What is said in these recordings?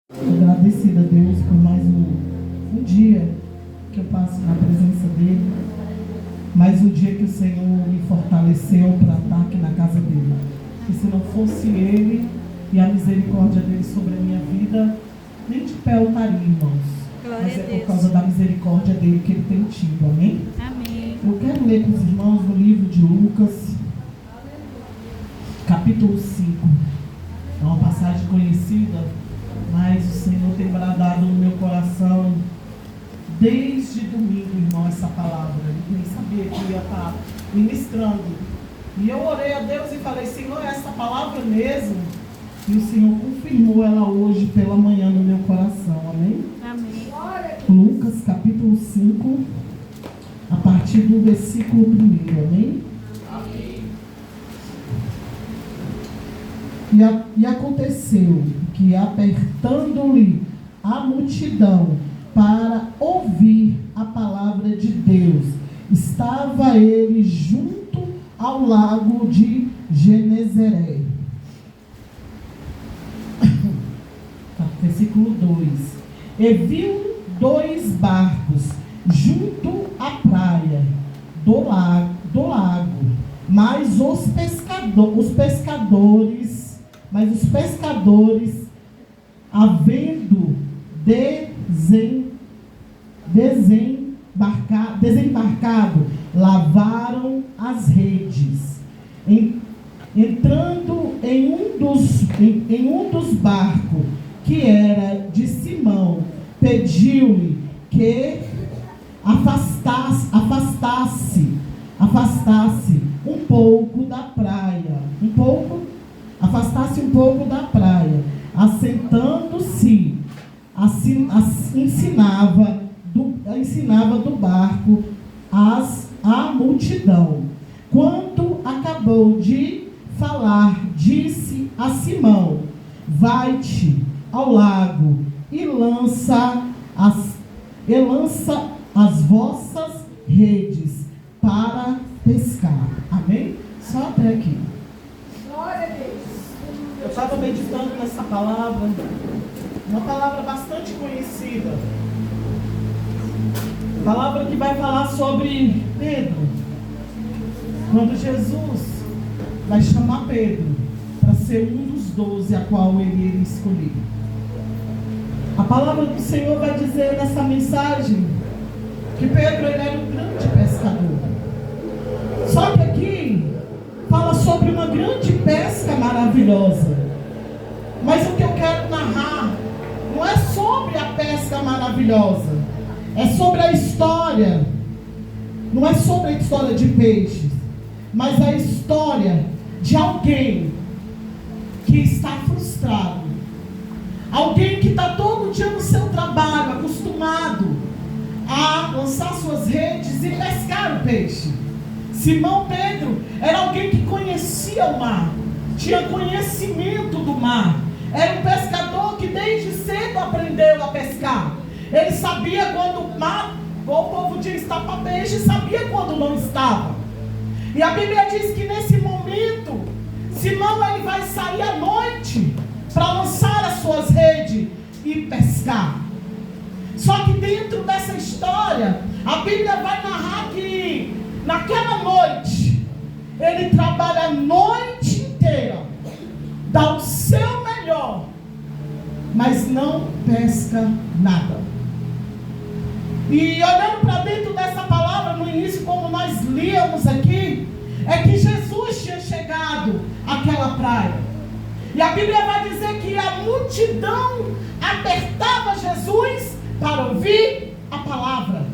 Agradecida a Deus por mais um dia que eu passo na presença dele, mais um dia que o Senhor me fortaleceu para estar aqui na casa dele. E se não fosse ele e a misericórdia dele sobre a minha vida, nem de pé eu estaria, irmãos. Glória Mas é a por Deus. causa da misericórdia dele que ele tem tido, amém? Amém. Eu quero ler com os irmãos no livro de Lucas, capítulo 5. É uma passagem conhecida, mas o Senhor tem bradado no meu coração desde domingo, irmão, essa palavra. Eu nem sabia que ia estar ministrando. E eu orei a Deus e falei: Senhor, é essa palavra mesmo? E o Senhor confirmou ela hoje pela manhã no meu coração, amém? Amém. Lucas capítulo 5, a partir do versículo 1, amém? E aconteceu que, apertando-lhe a multidão para ouvir a palavra de Deus, estava ele junto ao lago de Genezaré. Versículo 2. E viu 2 barcos junto à praia do lago, mas os pescadores, havendo desembarcado, lavaram as redes. Entrando em um dos barcos, que era de Simão, pediu-lhe que afastasse um pouco da praia. Afastasse um pouco da praia. Assentando-se, ensinava do barco a multidão. Quando acabou de falar, disse a Simão: vai-te ao lago e lança as vossas redes para pescar. Amém? Só até aqui. Eu estava meditando nessa palavra, uma palavra bastante conhecida. Palavra que vai falar sobre Pedro. Quando Jesus vai chamar Pedro para ser um dos 12 a qual ele iria escolher. A palavra do Senhor vai dizer nessa mensagem que Pedro ele era um grande pescador. Só que aqui fala sobre uma grande pesca maravilhosa. Mas o que eu quero narrar não é sobre a pesca maravilhosa, é sobre a história. Não é sobre a história de peixes, mas a história de alguém que está frustrado. Alguém que está todo dia no seu trabalho, acostumado a lançar suas redes e pescar o peixe. Simão Pedro era alguém que conhecia o mar, tinha conhecimento do mar. Era um pescador que desde cedo aprendeu a pescar. Ele sabia quando o mar, como o povo diz, está para peixe, sabia quando não estava. E a Bíblia diz que nesse momento, Simão ele vai sair à noite para lançar as suas redes e pescar. Só que dentro dessa história, a Bíblia vai narrar que naquela noite, ele trabalha a noite inteira, dá o seu melhor, mas não pesca nada. E olhando para dentro dessa palavra, no início, como nós líamos aqui, é que Jesus tinha chegado àquela praia. E a Bíblia vai dizer que a multidão apertava Jesus para ouvir a palavra.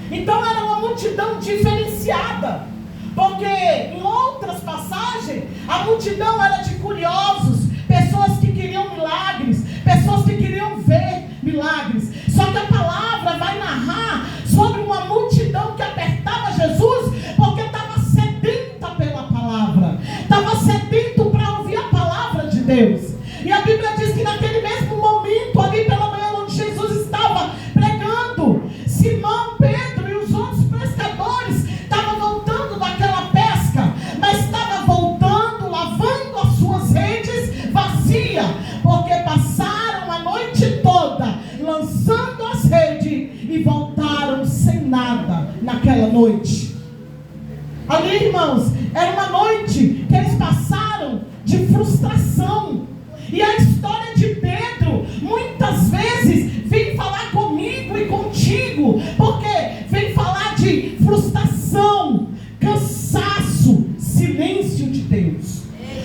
Então era uma multidão diferenciada, porque em outras passagens a multidão era de curiosos, pessoas que queriam milagres, pessoas que queriam ver milagres. Só que a palavra vai narrar sobre uma multidão que apertava Jesus porque estava sedenta pela palavra, estava sedento para ouvir a palavra de Deus. E a Bíblia diz que naquele mesmo momento, ali pela manhã, onde Jesus estava pregando, Simão, Pedro e os outros pescadores estavam voltando daquela pesca, mas estavam voltando, lavando as suas redes noite. Ali, irmãos, era uma noite que eles passaram de frustração. E a história de Pedro, muitas vezes, vem falar comigo e contigo, porque vem falar de frustração, cansaço, silêncio de Deus.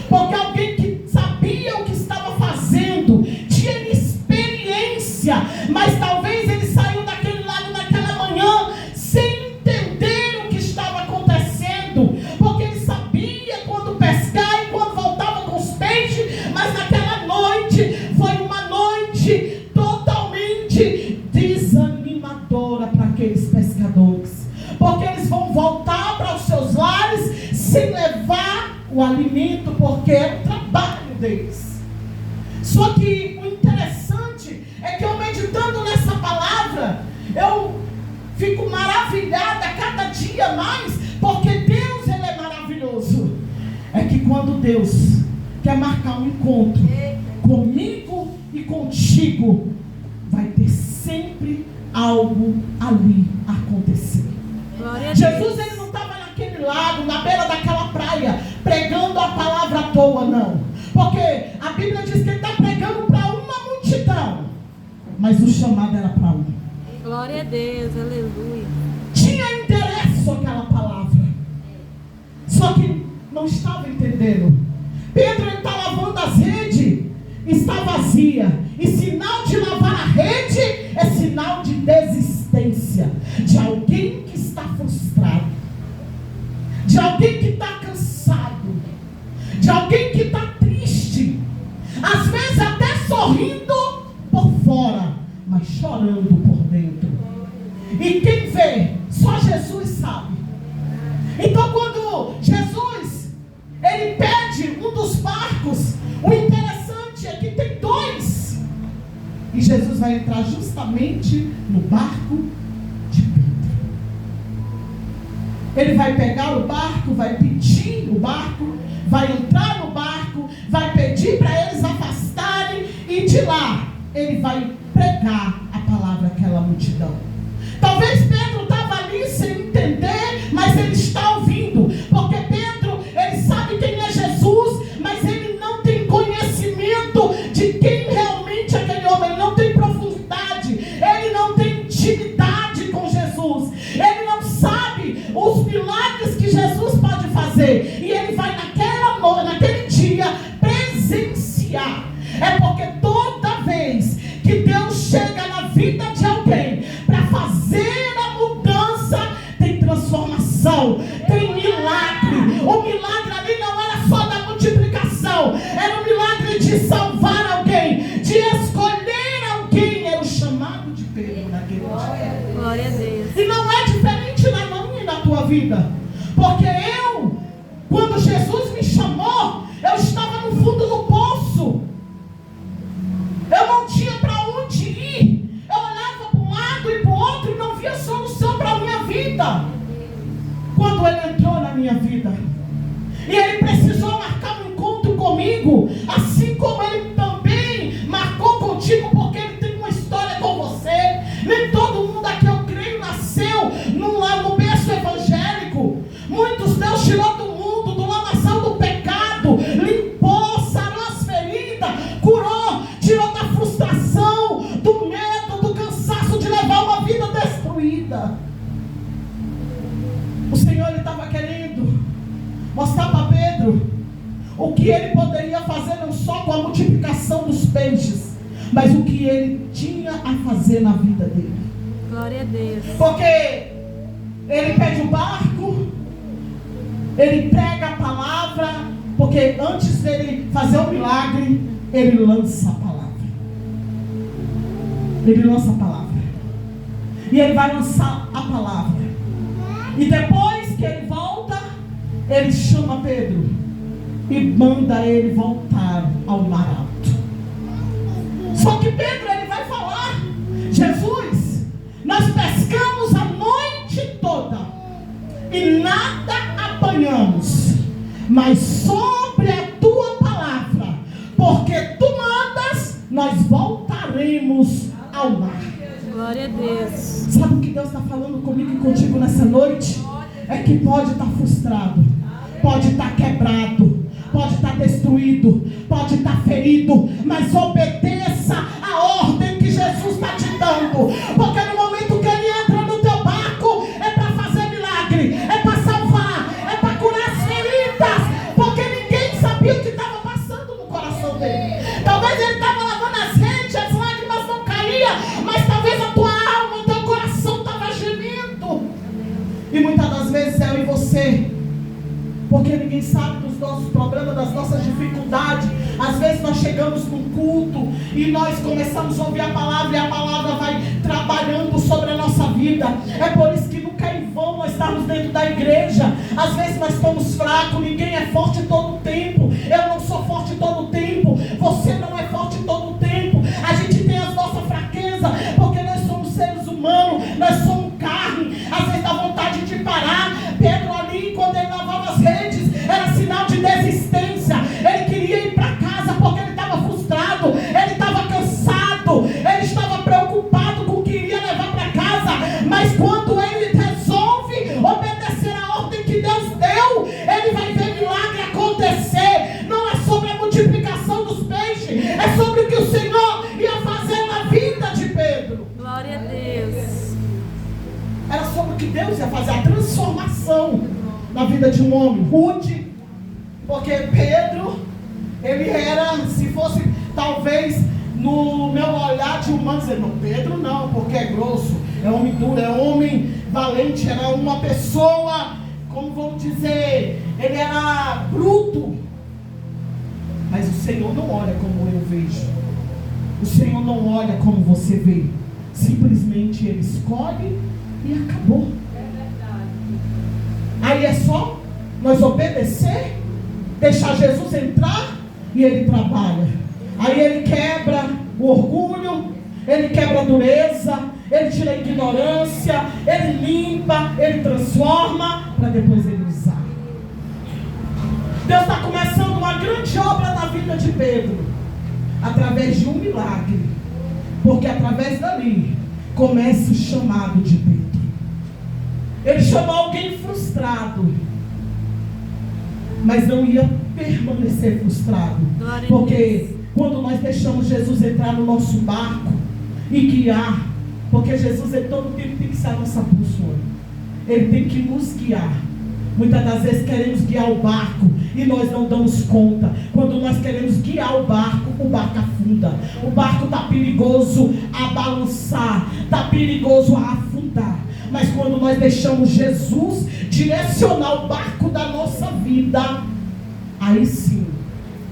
Porque alguém que sabia o que estava fazendo, tinha experiência, mas talvez ele saiu daquele lado naquela manhã sem entender o que estava acontecendo, porque ele sabia quando pescar e quando voltava com os peixes, mas naquela noite foi uma noite totalmente desanimadora para aqueles pescadores, porque eles vão voltar para os seus lares sem levar o alimento, porque é o trabalho deles. Só que o interessante é que eu, meditando nessa palavra, eu fico maravilhada cada dia mais, porque Deus, ele é maravilhoso. É que quando Deus quer marcar um encontro comigo e contigo, vai ter sempre algo ali acontecer. Jesus, ele não estava naquele lado, na beira daquela praia, pregando a palavra à toa, não. Porque a Bíblia diz que ele está pregando para uma multidão, mas o chamado era para um. Glória a Deus, aleluia. Tinha interesse aquela palavra, só que não estava entendendo. Pedro, ele está lavando as redes, está vazia. E sinal de lavar a rede é sinal de desistência, de alguém que está frustrado, de alguém que está cansado, de alguém que está triste, às vezes até sorrindo por fora, mas chorando por dentro. E quem vê, só Jesus sabe. Então quando Jesus, ele pede um dos barcos, o interessante é que tem dois, e Jesus vai entrar justamente no barco de Pedro. Ele vai pegar o barco, vai pedir o barco, vai entrar no barco, vai pedir para eles afastarem, e de lá ele vai pregar a palavra àquela multidão. Talvez Pedro estava ali sem entender, mas ele está ouvindo, porque Pedro, ele sabe quem é Jesus, mas ele não tem conhecimento de quem realmente é aquele homem. Ele não tem profundidade, ele não tem intimidade com Jesus, ele não sabe os milagres que Jesus pode fazer, e ele vai naquele dia presenciar. É porque toda vez que Deus chega na vida de alguém para fazer a mudança, tem transformação, tem milagre. O milagre ali não era só da multiplicação, era o milagre de salvar alguém, de escolher alguém. Era o chamado de Pedro naquele dia. Glória a Deus. E não é diferente na minha e na tua vida, porque quando Jesus me chamou, eu estava no fundo do poço, eu não tinha para onde ir, eu olhava para um lado e para o outro e não via solução para a minha vida. Quando ele entrou na minha vida, e ele precisou marcar um encontro comigo, assim como ele também marcou contigo, porque ele tem uma história com você. Nem todo mundo aqui, eu creio, nasceu no berço evangélico. Muitos Deus tirou do mundo, do lamaçal do pecado, limpou, sarou as feridas, curou, tirou da frustração, do medo, do cansaço de levar uma vida destruída. O Senhor, ele estava querendo mostrar para Pedro o que ele poderia fazer, não só com a multiplicação dos peixes, mas o que ele tinha a fazer na vida dele. Glória a Deus. Porque ele pede o barco, ele prega a palavra, porque antes dele fazer o milagre, ele lança a palavra. Ele lança a palavra. E ele vai lançar a palavra. E depois que ele volta, ele chama Pedro e manda ele voltar ao mar alto. Só que Pedro, ele vai falar: Jesus, nós pescamos a noite toda e nada apanhamos, mas sobre a tua palavra, porque tu mandas, nós voltaremos ao mar. Glória a Deus. Sabe o que Deus está falando comigo e contigo nessa noite? É que pode estar frustrado, pode estar quebrado, pode estar destruído, pode estar ferido, mas obedeça a ordem que Jesus está te dando, porque no momento que Ele entra no teu barco, é para fazer milagre, é para salvar, é para curar as feridas, porque ninguém sabia o que estava passando no coração dele. Talvez ele estava lavando as redes, as lágrimas não caíam, mas talvez a tua alma, o teu coração estava gemendo. E muitas das vezes eu e você, porque ninguém sabe dos nossos problemas, das nossas dificuldades. Às vezes nós chegamos num culto e nós começamos a ouvir a palavra, e a palavra vai trabalhando sobre a nossa vida. É por isso que nunca é em vão nós estamos dentro da igreja. Às vezes nós estamos fracos, ninguém é forte todo o tempo. Eu não sou forte todo o tempo, você não é forte todo o tempo. A gente tem as nossas fraquezas, porque nós somos seres humanos, nós somos carne. Às vezes dá vontade de parar. Pedro ali, quando ele lavava as redes, era sinal de desistência. Ele queria ir para casa porque ele estava frustrado, ele estava cansado, ele estava preocupado com o que iria levar para casa. Mas quando ele resolve obedecer a ordem que Deus deu, ele vai ver milagre acontecer. Não é sobre a multiplicação dos peixes, é sobre o que o Senhor ia fazer na vida de Pedro. Glória a Deus. Era sobre o que Deus ia fazer, a transformação na vida de um homem rude. Porque Pedro, ele era, se fosse talvez no meu olhar de humano, dizer, não, Pedro não, porque é grosso, é homem duro, é homem valente, era uma pessoa, como vamos dizer, ele era bruto. Mas o Senhor não olha como eu vejo, o Senhor não olha como você vê, simplesmente Ele escolhe e acabou. Aí é só nós obedecer, deixar Jesus entrar e Ele trabalha. Aí Ele quebra o orgulho, Ele quebra a dureza, Ele tira a ignorância, Ele limpa, Ele transforma, para depois Ele usar. Deus está começando uma grande obra na vida de Pedro, através de um milagre, porque através dali começa o chamado de Pedro. Ele chamou alguém frustrado, mas não ia permanecer frustrado, porque quando nós deixamos Jesus entrar no nosso barco e guiar, porque Jesus em todo tempo tem que ser a nossa bússola, Ele tem que nos guiar. Muitas das vezes queremos guiar o barco e nós não damos conta. Quando nós queremos guiar o barco afunda. O barco está perigoso a balançar, está perigoso a afundar. Mas quando nós deixamos Jesus direcionar o barco da nossa vida, aí sim,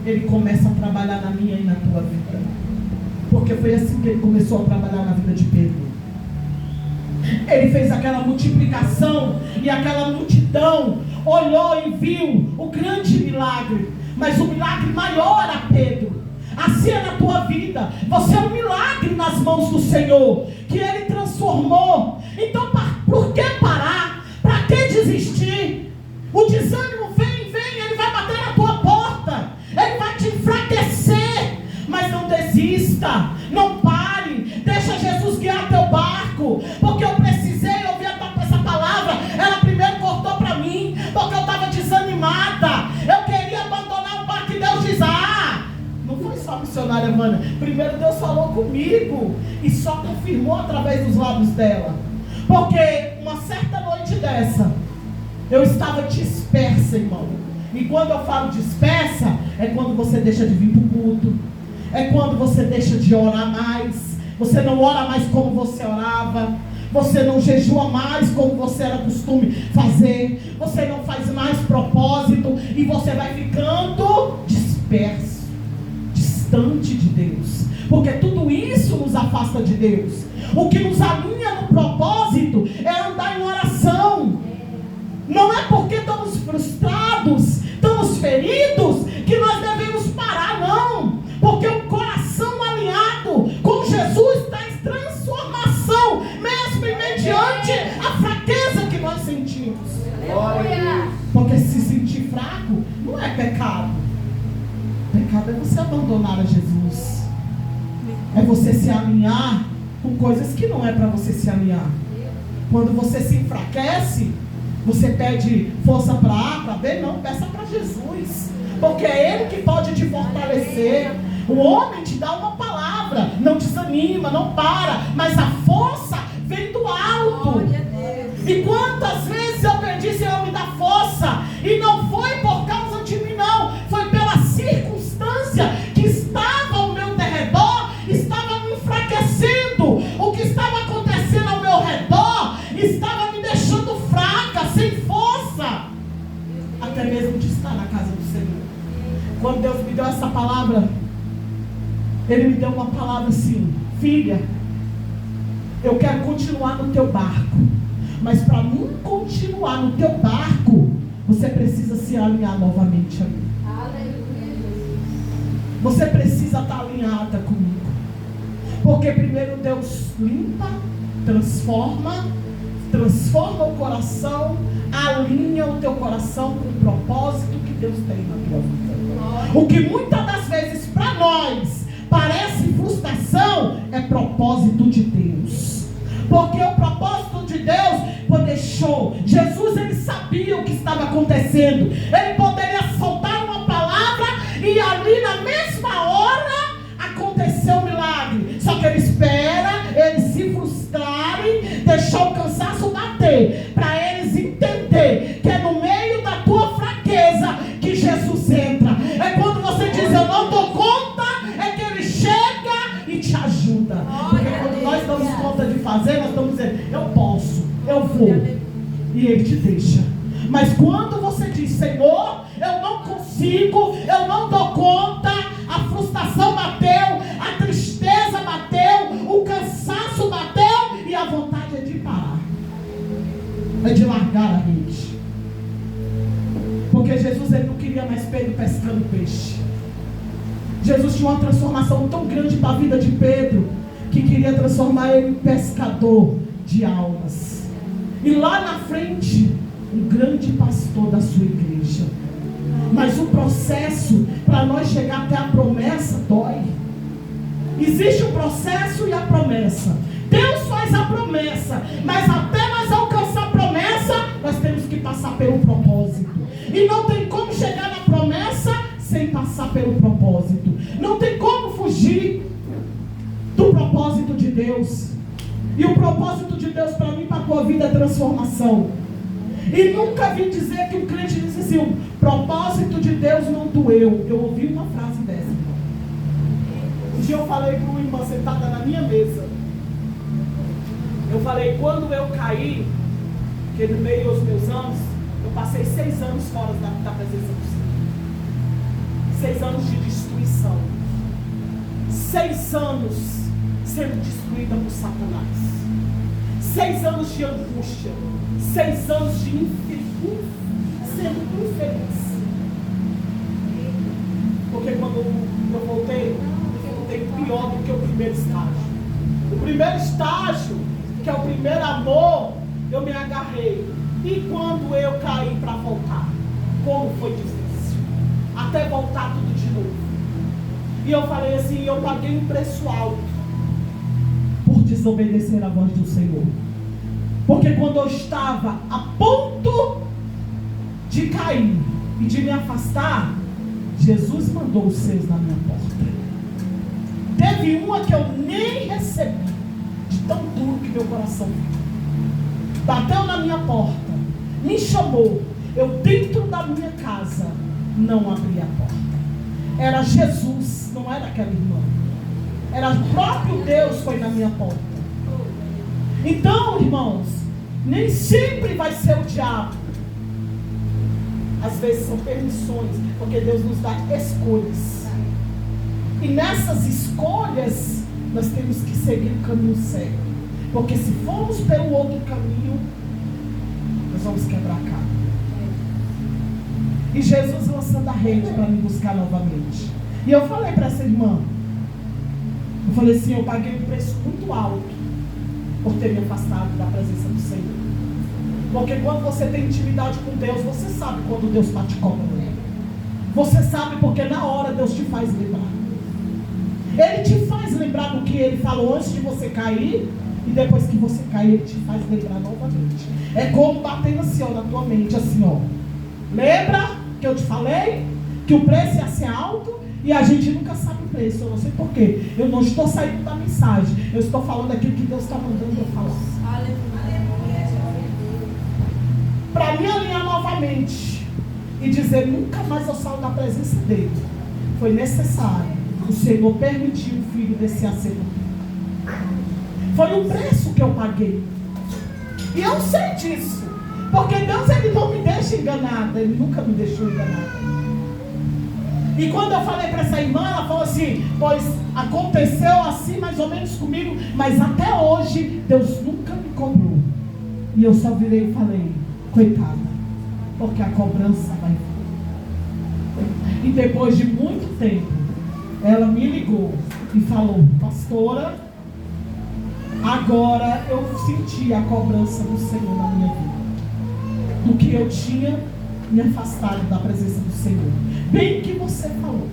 Ele começa a trabalhar na minha e na tua vida. Porque foi assim que Ele começou a trabalhar na vida de Pedro. Ele fez aquela multiplicação e aquela multidão olhou e viu o grande milagre. Mas o milagre maior era Pedro. Assim é na tua vida. Você é um milagre nas mãos do Senhor, que Ele transformou. Então por que parar? Para que desistir? O desânimo vem, ele vai bater na tua porta, ele vai te enfraquecer. Mas não desista, não pare, deixa Jesus guiar teu barco. Porque eu precisei ouvir essa palavra. Ela primeiro cortou para mim, porque eu estava desanimada. Eu queria abandonar o barco e Deus diz, não foi só a missionária Vânia. Primeiro Deus falou comigo e só confirmou através dos lábios dela. Porque uma certa noite dessa, eu estava dispersa, irmão. E quando eu falo dispersa, é quando você deixa de vir para o culto, é quando você deixa de orar mais. Você não ora mais como você orava, você não jejua mais como você era costume fazer, você não faz mais propósito e você vai ficando disperso, distante de Deus. Porque tudo isso nos afasta de Deus. O que nos alinha no propósito é andar em oração. Não é porque estamos frustrados, estamos feridos, que nós devemos parar, não. Porque o coração alinhado com Jesus está em transformação, mesmo mediante a fraqueza que nós sentimos. Porque se sentir fraco não é pecado. Pecado é você abandonar a Jesus. É você se alinhar com coisas que não é para você se alinhar. Quando você se enfraquece, você pede força para A, para B, não, peça para Jesus, porque é Ele que pode te fortalecer. O homem te dá uma palavra, não desanima, não para, mas a força vem do alto. E quantas vezes eu pedi, Senhor, me dá força, e não foi por causa de mim, não, foi pela circunstância que estava ao meu derredor, estava me enfraquecendo, o que estava acontecendo ao meu redor estava me deixando fraca, sem força, até mesmo de estar na casa do Senhor. Quando Deus me deu essa palavra, Ele me deu uma palavra assim: filha, eu quero continuar no teu barco, mas para mim continuar no teu barco, você precisa se alinhar novamente a mim. Você precisa estar alinhada comigo, porque primeiro Deus limpa, transforma o coração, alinha o teu coração com o propósito que Deus tem na tua vida. O que muitas das vezes para nós parece frustração, é propósito de Deus. Porque o propósito de Deus deixou. Jesus, ele sabia o que estava acontecendo. Ele poderia soltar uma palavra e ali na mesma hora aconteceu o milagre. Só que ele espera eles se frustrarem, deixar o cansaço bater, para eles entender que é no meio da tua fraqueza que Jesus entra. É quando você diz, eu não dou conta, é que ele chega e te ajuda. Porque quando nós damos conta de fazer, nós estamos dizendo, eu posso, eu vou, e ele te deixa. Mas quando você diz, Senhor, eu não consigo, eu não dou conta, a frustração bateu, a tristeza bateu, o cansaço bateu, e a vontade é de parar, é de largar a rede. Porque Jesus, ele não queria mais Pedro pescando peixe. Jesus tinha uma transformação tão grande para a vida de Pedro, que queria transformar ele em pescador de almas. E lá na frente, um grande pastor da sua igreja. Mas o processo para nós chegar até a promessa dói. Existe o processo e a promessa. Deus faz a promessa, mas até nós alcançar a promessa, nós temos que passar pelo propósito. E não tem como chegar na promessa sem passar pelo propósito. Não tem como fugir do propósito de Deus. E o propósito de Deus para mim, para a tua vida, é transformação. E nunca vi dizer que um crente disse assim, o propósito de Deus não doeu. Eu ouvi uma frase dessa. Um dia eu falei para uma irmã sentada na minha mesa. Eu falei, quando eu caí, que no meio dos meus anos, eu passei 6 anos fora da presença do Senhor. 6 anos de destruição. 6 anos sendo destruída por Satanás. 6 anos de angústia. 6 anos de sendo infeliz. Porque quando eu voltei pior do que o primeiro estágio. O primeiro estágio, que é o primeiro amor, eu me agarrei. E quando eu caí para voltar, como foi difícil. Até voltar tudo de novo. E eu falei assim, eu paguei um preço alto por desobedecer a voz do Senhor. Porque quando eu estava a ponto de cair e de me afastar, Jesus mandou os seus na minha porta. Teve uma que eu nem recebi, de tão duro que meu coração ficou. Bateu na minha porta, me chamou, eu dentro da minha casa não abri a porta. Era Jesus, não era aquela irmã. Era o próprio Deus foi na minha porta. Então, irmãos, nem sempre vai ser o diabo. Às vezes são permissões, porque Deus nos dá escolhas. E nessas escolhas, nós temos que seguir o caminho certo. Porque se formos pelo outro caminho, nós vamos quebrar a cara. E Jesus lançando a rede para me buscar novamente. E eu falei para essa irmã, eu falei assim, eu paguei um preço muito alto por ter me afastado da presença do Senhor. Porque quando você tem intimidade com Deus, você sabe quando Deus bate cobra. Você sabe porque na hora Deus te faz lembrar. Ele te faz lembrar do que ele falou antes de você cair. E depois que você cair, ele te faz lembrar novamente. É como batendo assim, ó, na tua mente, assim, ó. Lembra que eu te falei? Que o preço ia ser alto? E a gente nunca sabe o preço. Eu não sei porquê. Eu não estou saindo da mensagem. Eu estou falando aquilo que Deus está mandando eu falar. Para me alinhar novamente e dizer, nunca mais eu saio da presença dele. Foi necessário o Senhor permitir o filho descer a ser. Foi o preço que eu paguei. E eu sei disso. Porque Deus, ele não me deixa enganada. Ele nunca me deixou enganada. E quando eu falei para essa irmã, ela falou assim, pois aconteceu assim mais ou menos comigo, mas até hoje Deus nunca me cobrou. E eu só virei e falei, coitada, porque a cobrança vai vir. E depois de muito tempo, ela me ligou e falou, pastora, agora eu senti a cobrança do Senhor na minha vida. Do que eu tinha me afastado da presença do Senhor. Bem que você falou.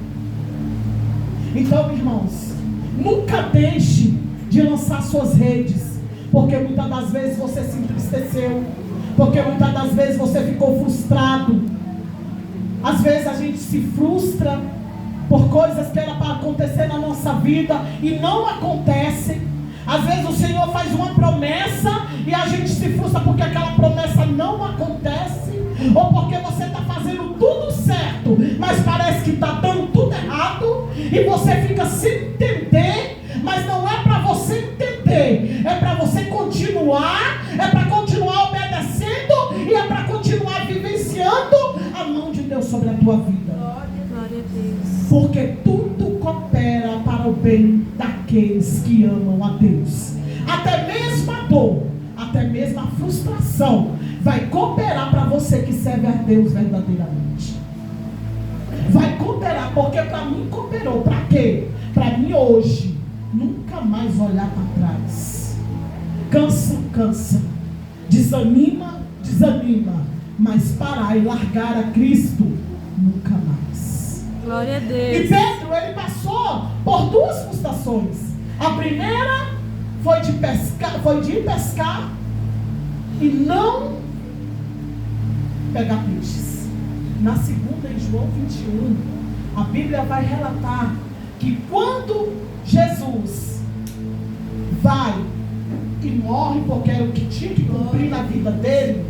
Então, irmãos, nunca deixe de lançar suas redes, porque muitas das vezes você se entristeceu, porque muitas das vezes você ficou frustrado. Às vezes a gente se frustra por coisas que era para acontecer na nossa vida e não acontecem. Às vezes o Senhor faz uma promessa e a gente se frustra porque aquela promessa não acontece, ou porque você está fazendo tudo certo, mas parece que está dando tudo errado, e você fica sem entender, mas não é para você entender, é para você continuar, é para continuar obedecendo, e é para continuar vivenciando a mão de Deus sobre a tua vida. Glória a Deus. Porque tudo coopera para o bem daqueles que amam a Deus. Até mesmo a dor, até mesmo a frustração vai cooperar para você que serve a Deus verdadeiramente. Vai cooperar, porque para mim cooperou. Para quê? Para mim hoje nunca mais olhar para trás. Cansa. Desanima, mas parar e largar a Cristo nunca mais. Glória a Deus. E Pedro, ele passou por duas frustrações. A primeira foi de ir pescar e não pegar peixes. Na segunda, em João 21, a Bíblia vai relatar que quando Jesus vai e morre, porque era o que tinha que cumprir na vida dele,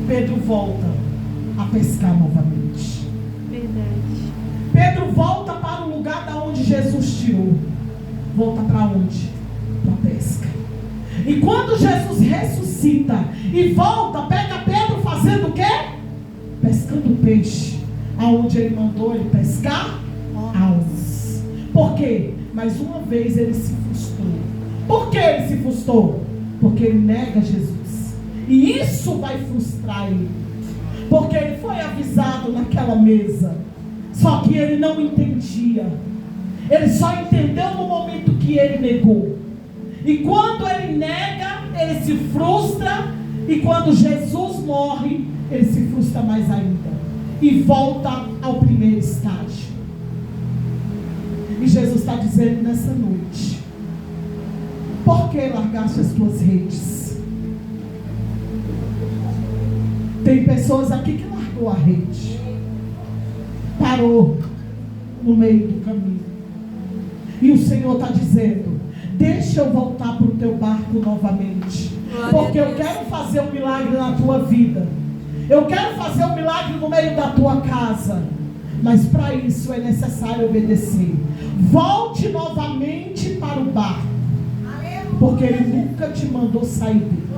Pedro volta a pescar novamente. Verdade. Pedro volta para o lugar da onde Jesus tirou. Volta para onde? Para a pesca. E quando Jesus ressuscita e volta, pega Pedro fazendo o quê? Pescando peixe. Aonde ele mandou ele pescar? Almas. Por quê? Mais uma vez ele se frustrou. Por que ele se frustrou? Porque ele nega Jesus. E isso vai frustrar ele. Porque ele foi avisado naquela mesa. Só que ele não entendia. Ele só entendeu no momento que ele negou. E quando ele nega, ele se frustra. E quando Jesus morre, ele se frustra mais ainda. E volta ao primeiro estágio. E Jesus está dizendo nessa noite: por que largaste as tuas redes? Tem pessoas aqui que largou a rede. Parou no meio do caminho. E o Senhor está dizendo: deixa eu voltar para o teu barco novamente. Porque eu quero fazer um milagre na tua vida. Eu quero fazer um milagre no meio da tua casa. Mas para isso é necessário obedecer. Volte novamente para o barco. Porque Ele nunca te mandou sair dele.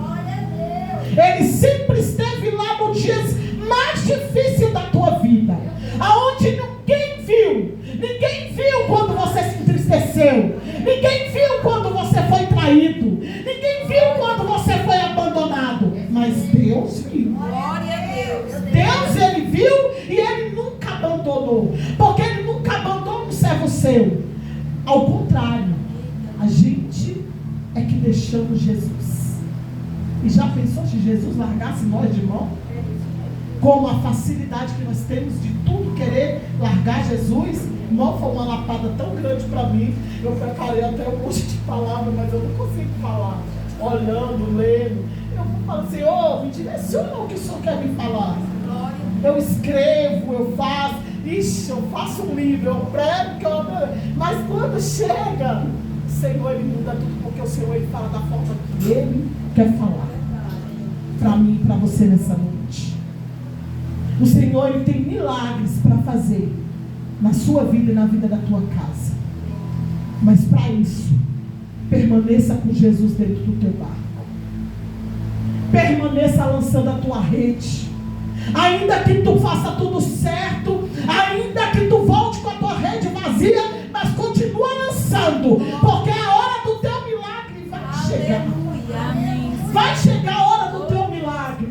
Ele sempre esteve lá nos dias mais difíceis da tua vida. Aonde ninguém viu quando você se entristeceu. Ninguém viu quando você foi traído. Ninguém viu quando você foi abandonado. Mas Deus viu. Glória a Deus. Deus, Ele viu e Ele nunca abandonou. Porque Ele nunca abandona um servo seu. Ao contrário, a gente é que deixamos Jesus. E já pensou se Jesus largasse nós de mão? Com a facilidade que nós temos de tudo querer largar Jesus, Irmão, foi uma lapada tão grande para mim. Eu preparei até um monte de palavras, mas eu não consigo falar. Olhando, lendo. Eu falo assim, me direciona o que o Senhor quer me falar. Eu escrevo, eu faço. Ixi, eu faço um livro, eu prego, mas quando chega, o Senhor, Ele muda tudo, porque o Senhor, Ele fala da forma que Ele quer falar. Para mim e para você nessa noite. O Senhor, Ele tem milagres para fazer na sua vida e na vida da tua casa. Mas para isso, permaneça com Jesus dentro do teu barco. Permaneça lançando a tua rede. Ainda que tu faça tudo certo, ainda que tu volte com a tua rede vazia, mas continua lançando, porque a hora do teu milagre vai chegar. Vai chegar a hora do teu milagre.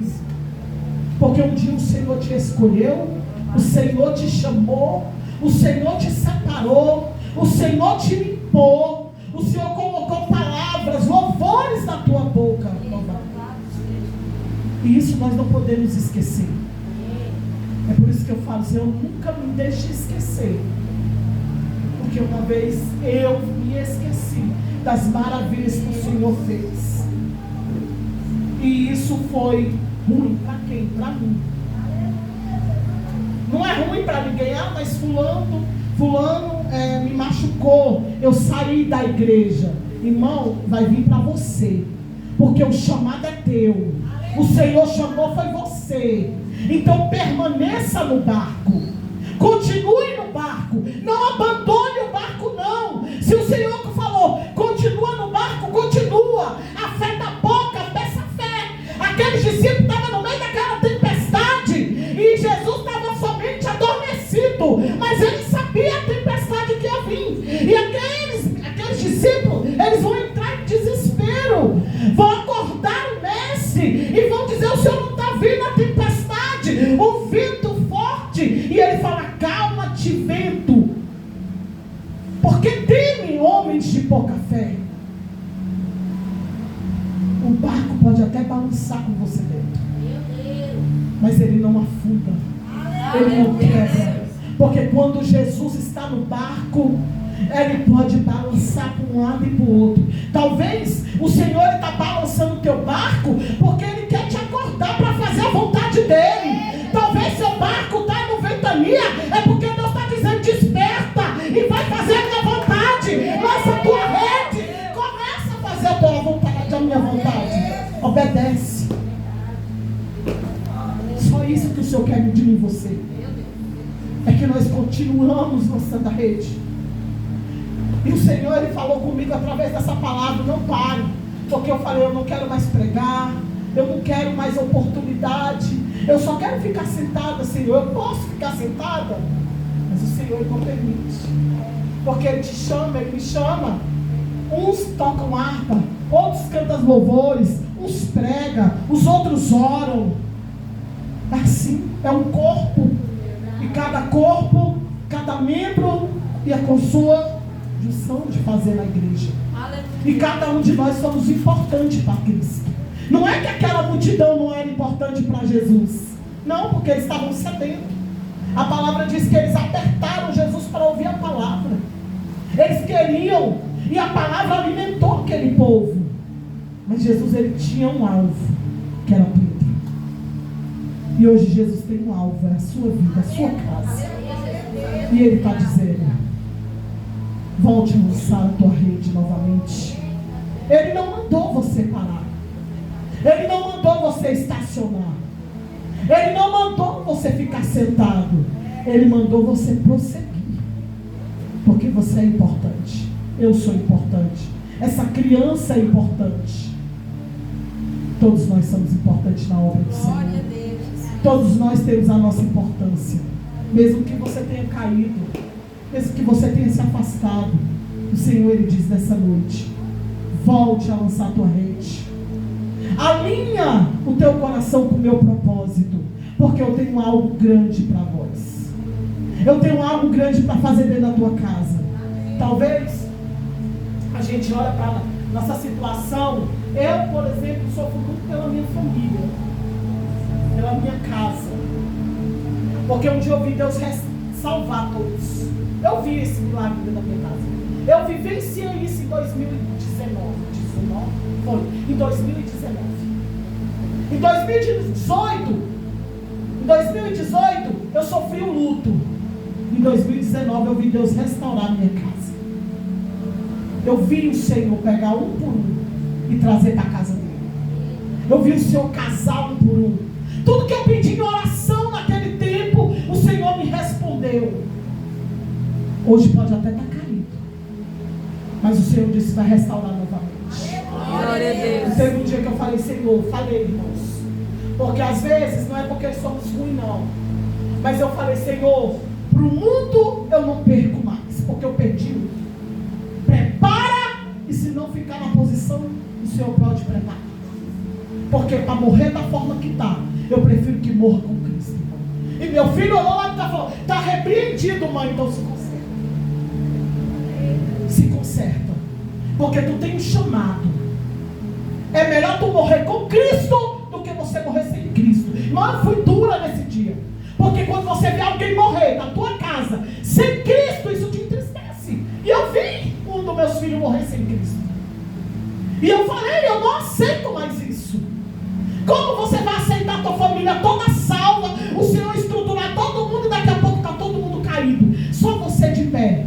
Porque um dia o Senhor te escolheu, o Senhor te chamou, o Senhor te separou, o Senhor te limpou, o Senhor colocou palavras, louvores na tua boca. E isso nós não podemos esquecer. É por isso que eu falo, Senhor, nunca me deixe esquecer. Porque uma vez eu me esqueci das maravilhas que o Senhor fez. E isso foi ruim para quem? Para mim. Não é ruim para ninguém, mas fulano me machucou, eu saí da igreja. Irmão, vai vir para você, porque o chamado é teu. O Senhor chamou, foi você. Então permaneça no barco. Continue no barco. Não abandone o barco, não. Se o Senhor falou, continua no barco, continua. A fé da boca, peça fé. Aqueles discípulos estavam no meio daquela tempestade e Jesus estava somente adormecido, mas ele sabia a tempestade que ia vir. E aqueles discípulos, eles vão entrar em desespero, vão acordar o mestre e vão dizer, o Senhor não está vindo a tempestade, o vento forte. E ele fala, calma-te, vento, porque temem homens de pouca fé. O barco pode até balançar com você dentro, mas ele não afunda, ele não quebra. Porque quando Jesus está no barco, ele pode balançar para um lado e para o outro. Talvez o Senhor está balançando o teu barco porque Ele quer te acordar para fazer a vontade dEle. Talvez seu barco está no ventania, é porque Deus está dizendo, desperta e vai fazer a minha vontade. Lança a tua rede, começa a fazer a tua vontade, a minha vontade. Obedece. Só isso que o Senhor quer de mim e você. É que nós continuamos lançando a rede. E o Senhor, Ele falou comigo através dessa palavra, não pare. Porque eu falei, eu não quero mais pregar, eu não quero mais oportunidade, eu só quero ficar sentada, Senhor. Eu posso ficar sentada, mas o Senhor não permite. Porque Ele te chama, Ele me chama. Uns tocam harpa, outros cantam louvores, uns pregam, os outros oram. É assim, é um corpo. E cada corpo, cada membro ia com sua função de fazer na igreja. E cada um de nós somos importantes para Cristo. Não é que aquela multidão não era importante para Jesus. Não, porque eles estavam sedentos. A palavra diz que eles apertaram Jesus para ouvir a palavra. Eles queriam, e a palavra alimentou aquele povo. Mas Jesus, ele tinha um alvo, que era Pedro. E hoje Jesus tem um alvo, é a sua vida, a sua casa. E Ele está dizendo, volte a lançar a tua rede novamente. Ele não mandou você parar. Ele não mandou você estacionar. Ele não mandou você ficar sentado. Ele mandou você prosseguir. Porque você é importante. Eu sou importante. Essa criança é importante. Todos nós somos importantes na obra do Senhor. Todos nós temos a nossa importância. Mesmo que você tenha caído, mesmo que você tenha se afastado, o Senhor, Ele diz nessa noite, volte a lançar a tua rede. Alinha o teu coração com o meu propósito, porque eu tenho algo grande para vós. Eu tenho algo grande para fazer dentro da tua casa. Talvez a gente olha para nossa situação. Eu, por exemplo, sofro muito pela minha família, pela minha casa, porque um dia eu vi Deus salvar todos. Eu vi esse milagre dentro da minha casa. Eu vivenciei isso em 2019. Foi, em 2019. Em 2018, eu sofri um luto. Em 2019, eu vi Deus restaurar a minha casa. Eu vi o Senhor pegar um por um e trazer para a casa dele. Eu vi o Senhor casar um por um. Tudo que eu pedi em oração naquele tempo, o Senhor me respondeu. Hoje pode até estar caído, mas o Senhor disse que vai restaurar novamente. Glória a Deus. Teve um dia que eu falei, Senhor, falei, irmãos, porque às vezes não é porque somos ruins não, mas eu falei, Senhor, para o mundo eu não perco mais, porque eu perdi o mundo. Prepara, e se não ficar na posição, o Senhor pode preparar. Porque para morrer da forma que está, eu prefiro que morra com Cristo. E meu filho olhou lá e falou, está repreendido, mãe, então se conserta. Se conserta. Porque tu tem um chamado. É melhor tu morrer com Cristo do que você morrer sem Cristo. Mas eu fui dura nesse dia. Porque quando você vê alguém morrer na tua casa sem Cristo, isso te entristece. E eu vi um dos meus filhos morrer sem Cristo. E eu falei, eu não aceito mais isso. Como você vai aceitar a tua família toda salva, o Senhor estruturar todo mundo e daqui a pouco está todo mundo caído, só você de pé?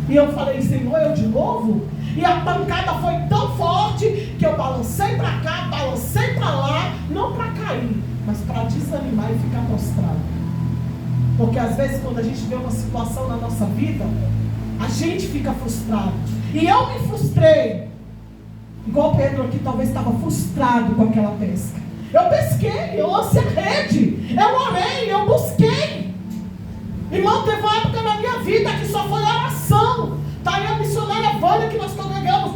E eu falei, Senhor, eu de novo? E a pancada foi tão forte que eu balancei para cá, balancei para lá, não para cair, mas para desanimar e ficar prostrado. Porque às vezes quando a gente vê uma situação na nossa vida, a gente fica frustrado. E eu me frustrei. Igual Pedro aqui talvez estava frustrado com aquela pesca. Eu pesquei, eu lancei a rede, eu orei, eu busquei. Irmão, teve uma época na minha vida que só foi oração. Está aí a missionária Vânia que nós congregamos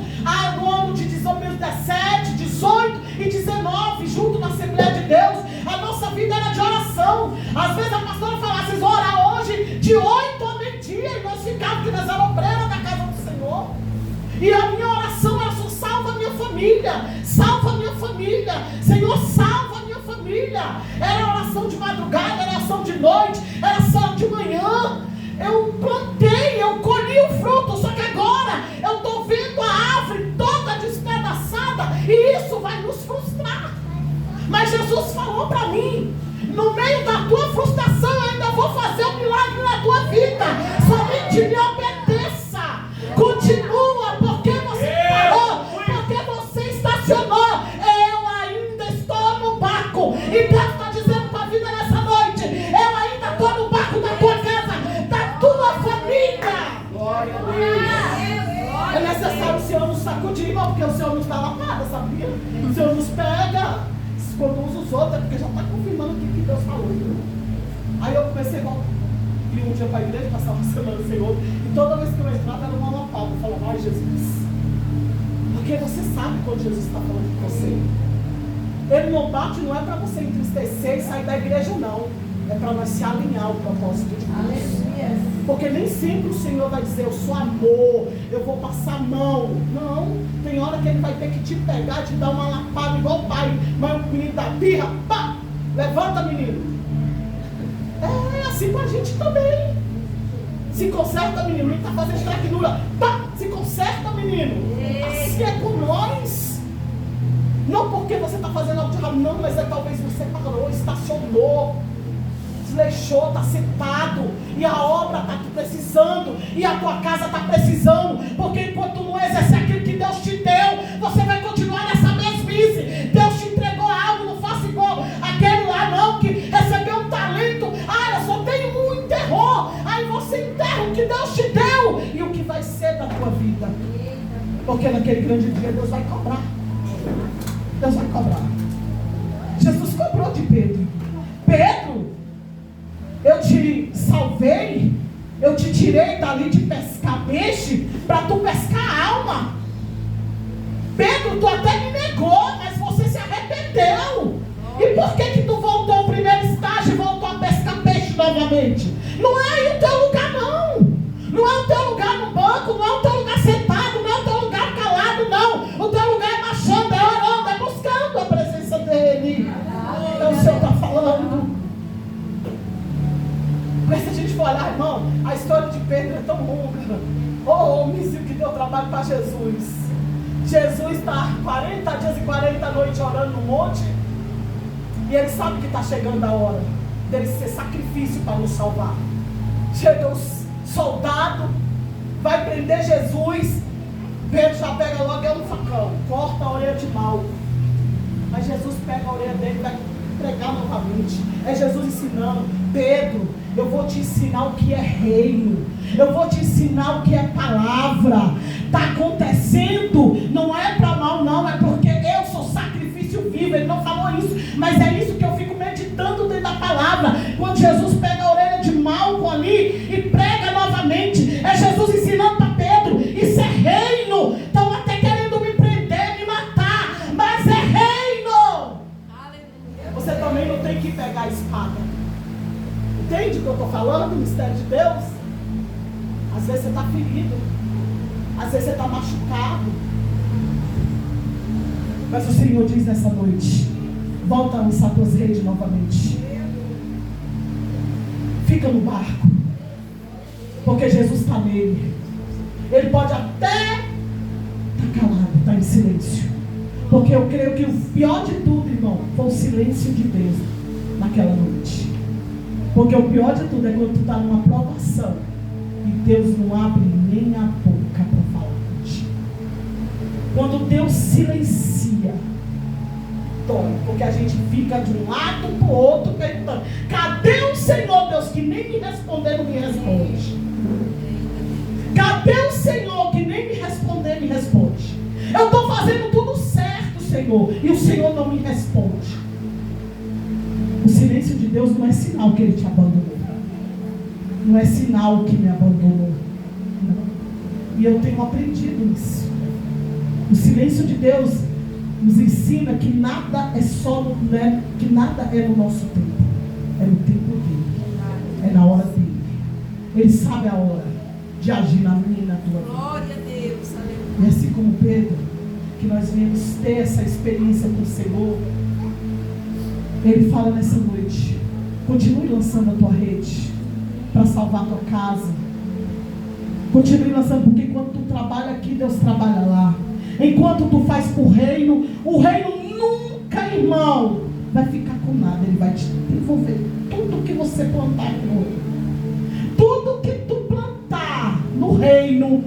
no ano de 2017, 18 e 19, junto na Assembleia de Deus. A nossa vida era de oração. Às vezes a pastora falava, vocês vão orar hoje de 8 a meio-dia, e nós ficávamos aqui nas alobreiras da casa do Senhor. E a minha oração era só, salva a minha família, salva a minha família, Senhor, salva a minha família. Era oração de madrugada, era oração de noite, era oração de manhã. Eu plantei, eu colhi o fruto, só que agora eu estou vendo a árvore toda despedaçada e isso vai nos frustrar. Mas Jesus falou para mim, no meio da tua frustração eu ainda vou fazer um milagre na tua vida, somente me obedeça, continua, porque você parou, porque você estacionou, eu ainda estou no barco, e Deus está dizendo para a vida nessa noite, eu ainda estou no barco da tua casa, da tua família. Glória a Deus. É necessário o Senhor nos sacudir, irmão, porque o Senhor nos dá lapada, sabia? O Senhor nos pega, quando usa os outros, é porque já está confirmando o que Deus falou. Aí eu comecei a ir um dia para a igreja, passar uma semana no Senhor, e toda vez que eu entrava era uma lapada. Eu falava, ai Jesus, porque você sabe quando Jesus está falando com você. Ele não bate, não é para você entristecer e sair da igreja, não. É para nós se alinhar ao propósito de Deus. Aleluia. Porque nem sempre o Senhor vai dizer, eu sou amor, eu vou passar a mão. Não, tem hora que Ele vai ter que te pegar, te dar uma lapada igual o pai. Mas o menino da birra, pá, levanta menino. É assim com a gente também. Se conserta menino, ele está fazendo traquinura, pá, se conserta menino. Assim é com nós. Não porque você está fazendo algo de errado, não, mas é talvez você parou, estacionou, desleixou, está sentado, e a obra está precisando, e a tua casa está precisando, porque enquanto não exercer aquilo que Deus te deu, você vai continuar nessa mesmice. Deus te entregou algo, não faça igual aquele lá não, que recebeu um talento, eu só tenho um, enterrou, aí você enterra o que Deus te deu, e o que vai ser da tua vida, porque naquele grande dia Deus vai cobrar. Deus vai cobrar. Jesus cobrou de Pedro. Pedro, eu te salvei, eu te tirei dali de pescar peixe para tu pescar alma. Pedro, tu até me negou, mas você se arrependeu. E por que tu voltou ao primeiro estágio e voltou a pescar peixe novamente? Não é aí o teu lugar, não. Não é o teu lugar no banco, não é o teu lugar sentado, não é o teu lugar calado, não. O teu lugar é marchando, é orando, é buscando a presença dele. É o Senhor está falando. Porque se a gente for olhar, irmão, a Jesus. Jesus está 40 dias e 40 noites orando no monte. E ele sabe que está chegando a hora dele ser sacrifício para nos salvar. Chega os soldados, vai prender Jesus. Pedro já pega logo um facão, corta a orelha de Malco. Mas Jesus pega a orelha dele e vai pregar novamente. É Jesus ensinando: Pedro, eu vou te ensinar o que é reino, eu vou te ensinar o que é palavra. Está acontecendo, não é para mal não, é porque eu sou sacrifício vivo. Ele não falou isso, mas é isso que eu fico meditando dentro da palavra. Quando Jesus pega a orelha de Malco ali e prega novamente, é Jesus ensinando para Pedro: isso é reino. Estão até querendo me prender, me matar, mas é reino. Você também não tem que pegar a espada. Entende o que eu estou falando? O mistério de Deus. Às vezes você está ferido, às vezes você está machucado, mas o Senhor diz nessa noite: volta a lançar tuas redes novamente. Fica no barco, porque Jesus está nele. Ele pode até estar calado, estar em silêncio, porque eu creio que o pior de tudo, irmão, foi o silêncio de Deus naquela noite. Porque o pior de tudo é quando tu está numa provação e Deus não abre nem a boca para falar contigo. Quando Deus silencia, dói, porque a gente fica de um lado para o outro perguntando: cadê o Senhor Deus que nem me responder, não me responde? Cadê o Senhor que nem me responder, me responde? Eu estou fazendo tudo certo, Senhor, e o Senhor não me responde. O silêncio de Deus não é sinal que Ele te abandonou. Não é sinal que me abandonou. Não. E eu tenho aprendido isso. O silêncio de Deus nos ensina que nada é só, né, que nada é no nosso tempo. É no tempo dele. É na hora dele. Ele sabe a hora de agir na minha e na tua vida. Glória a Deus. E assim como Pedro, que nós viemos ter essa experiência com o Senhor, Ele fala nessa noite: continue lançando a tua rede para salvar a tua casa. Continue lançando, porque enquanto tu trabalha aqui, Deus trabalha lá. Enquanto tu faz por reino, o reino nunca, irmão, vai ficar com nada. Ele vai te devolver tudo que você plantar no reino. Tudo que tu plantar no reino,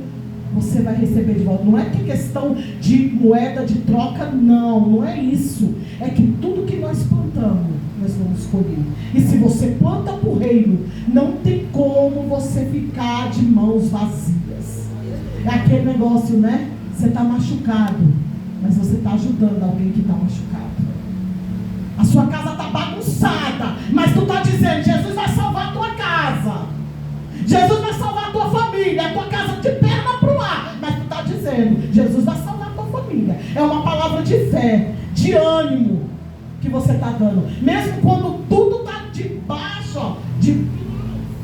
você vai receber de volta. Não é que questão de moeda de troca, não é isso. É que tudo que nós plantamos, nós vamos colher. E se você planta para o reino, não tem como você ficar de mãos vazias. É aquele negócio, né? Você está machucado, mas você está ajudando alguém que está machucado. A sua casa está bagunçada, mas tu está dizendo: Jesus vai salvar a tua casa, Jesus vai salvar a tua família, a tua casa de perna para o ar. Mas tu está dizendo: Jesus vai salvar a tua família. É uma palavra de fé, de ânimo que você está dando. Mesmo quando tudo está debaixo, ó,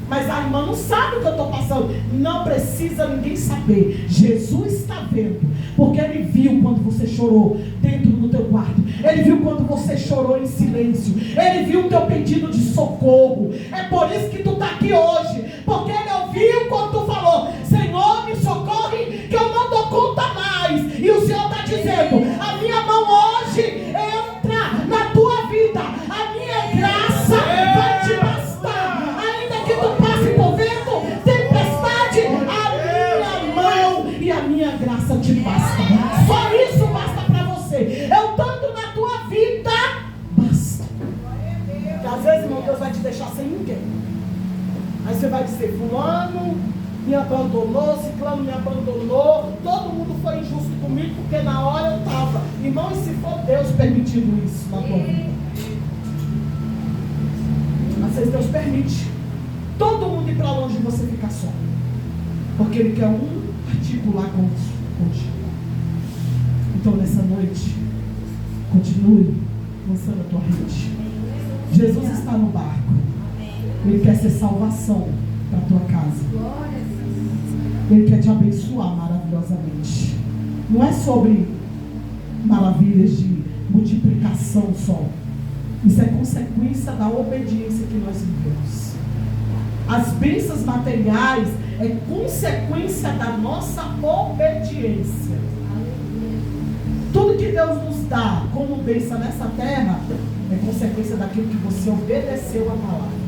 mas a irmã não sabe o que eu estou passando. Não precisa ninguém saber. Jesus está vendo. Porque Ele viu quando você chorou dentro do teu quarto. Ele viu quando você chorou em silêncio. Ele viu o teu pedido de socorro. É por isso que tu está aqui hoje. Porque Ele ouviu quando tu falou: Senhor, me socorre, que eu não dou conta mais. E o Senhor está dizendo: a minha mão hoje entra na tua vida. A minha graça vai te bastar. Ainda que tu passe por vento, tempestade, a minha mão e a minha graça te basta. Só isso basta para você. Eu dando na tua vida, basta. Porque às vezes, irmão, Deus vai te deixar sem ninguém. Aí você vai dizer: fulano me abandonou, ciclano me abandonou, todo mundo foi injusto comigo, porque na hora eu estava. Irmão, e se for Deus permitindo isso na tua vida? Às vezes Deus permite todo mundo ir para longe e você ficar só, porque Ele quer articular contigo. Então nessa noite, continue lançando a tua rede. Jesus está no barco. Ele quer ser salvação para a tua casa. Ele quer te abençoar maravilhosamente. Não é sobre maravilhas de multiplicação só. Isso é consequência da obediência que nós vivemos. As bênçãos materiais é consequência da nossa obediência. Tudo que Deus nos dá como bênção nessa terra é consequência daquilo que você obedeceu à palavra.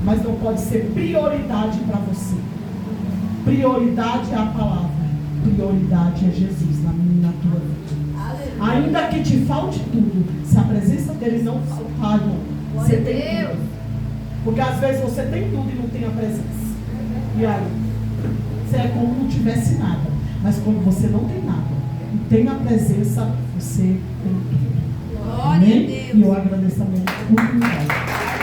Mas não pode ser prioridade para você. Prioridade é a palavra. Prioridade é Jesus na minha e na tua vida. Ainda que te falte tudo, se a presença dele não faltar, irmão, você tem tudo. Porque às vezes você tem tudo e não tem a presença. E aí, você é como não tivesse nada. Mas quando você não tem nada e tem a presença, você tem tudo. Amém? E eu agradeço a minha oportunidade.